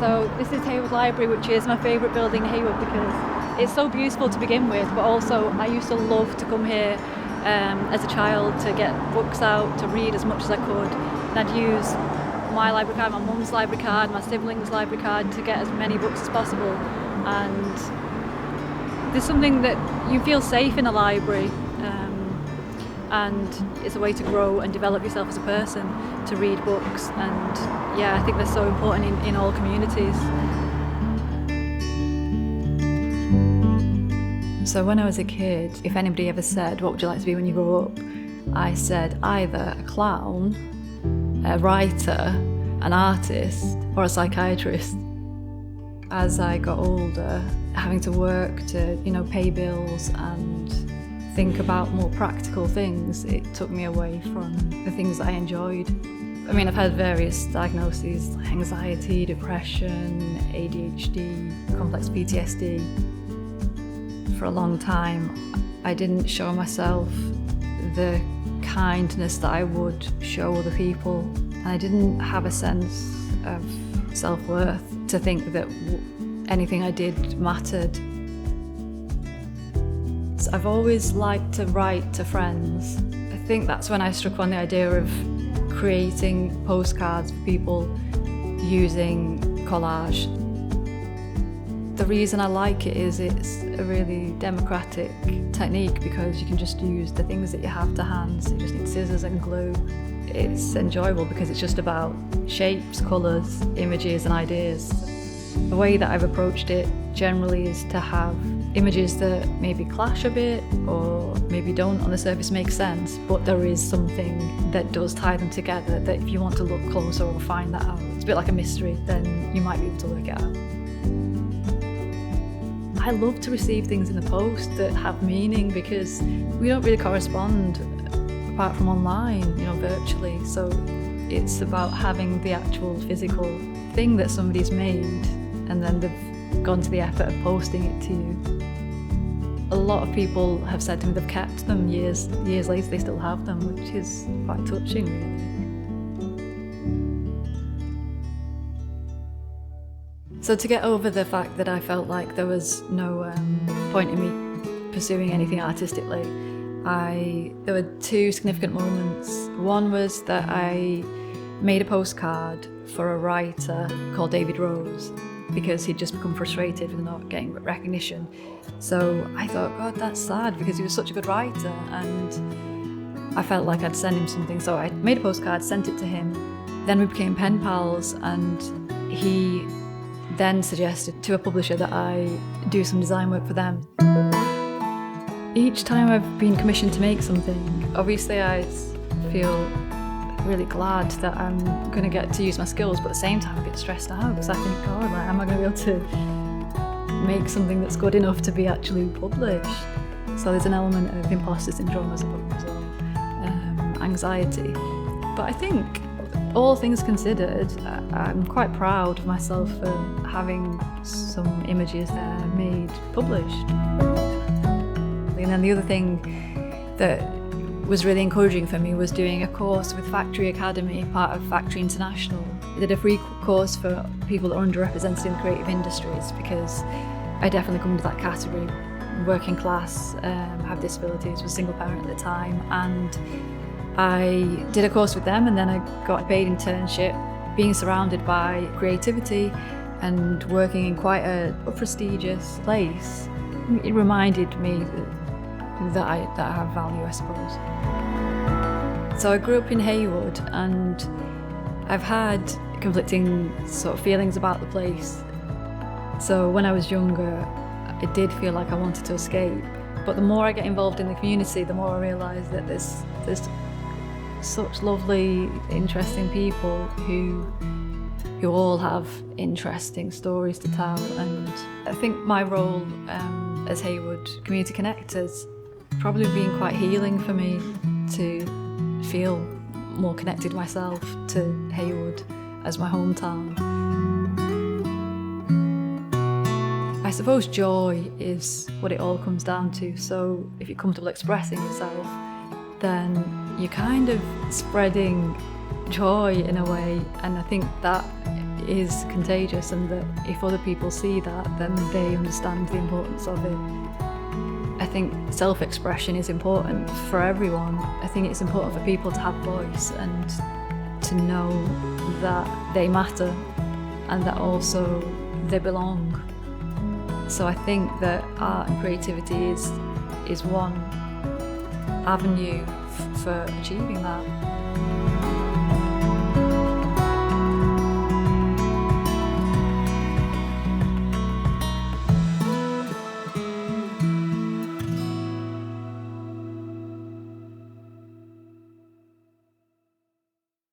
So this is Heywood Library, which is my favourite building in Heywood because it's so beautiful to begin with, but also I used to love to come here as a child to get books out, to read as much as I could. And I'd use my library card, my mum's library card, my siblings' library card to get as many books as possible. And there's something that you feel safe in a library, and it's a way to grow and develop yourself as a person, to read books. And yeah, I think they're so important in all communities. So when I was a kid, if anybody ever said, what would you like to be when you grow up? I said either a clown, a writer, an artist, or a psychiatrist. As I got older, having to work to, pay bills and think about more practical things, it took me away from the things that I enjoyed. I mean, I've had various diagnoses, like anxiety, depression, ADHD, complex PTSD. For a long time, I didn't show myself the kindness that I would show other people. And I didn't have a sense of self-worth to think that anything I did mattered. So I've always liked to write to friends. I think that's when I struck on the idea of creating postcards for people using collage. The reason I like it is it's a really democratic technique because you can just use the things that you have to hand. So you just need scissors and glue. It's enjoyable because it's just about shapes, colours, images and ideas. The way that I've approached it generally is to have images that maybe clash a bit or maybe don't on the surface make sense, but there is something that does tie them together that if you want to look closer or find that out, it's a bit like a mystery, then you might be able to work it out. I love to receive things in the post that have meaning because we don't really correspond apart from online, virtually. So it's about having the actual physical thing that somebody's made and then they've gone to the effort of posting it to you. A lot of people have said to me they've kept them years later, they still have them, which is quite touching, really. So to get over the fact that I felt like there was no point in me pursuing anything artistically, there were two significant moments. One was that I made a postcard for a writer called David Rose because he'd just become frustrated with not getting recognition. So I thought, God, that's sad because he was such a good writer and I felt like I'd send him something. So I made a postcard, sent it to him. Then we became pen pals and he then suggested to a publisher that I do some design work for them. Each time I've been commissioned to make something, obviously I feel really glad that I'm going to get to use my skills, but at the same time I get stressed out because I think, God, am I going to be able to make something that's good enough to be actually published? So there's an element of imposter syndrome, I suppose, or anxiety. But I think, all things considered, I'm quite proud of myself for having some images there made published. And then the other thing that was really encouraging for me was doing a course with Factory Academy, part of Factory International. I did a free course for people that are underrepresented in creative industries because I definitely come into that category. Working class, have disabilities, was single parent at the time, and I did a course with them and then I got a paid internship being surrounded by creativity and working in quite a prestigious place. It reminded me that I have value, I suppose. So I grew up in Heywood and I've had conflicting sort of feelings about the place. So when I was younger, I did feel like I wanted to escape. But the more I get involved in the community, the more I realise that there's such lovely, interesting people who all have interesting stories to tell. And I think my role as Heywood Community Connectors probably been quite healing for me to feel more connected myself to Heywood as my hometown. I suppose joy is what it all comes down to. So if you're comfortable expressing yourself, then you're kind of spreading joy in a way. And I think that is contagious, and that if other people see that, then they understand the importance of it. I think self-expression is important for everyone. I think it's important for people to have voice and to know that they matter and that also they belong. So I think that art and creativity is one avenue for achieving that.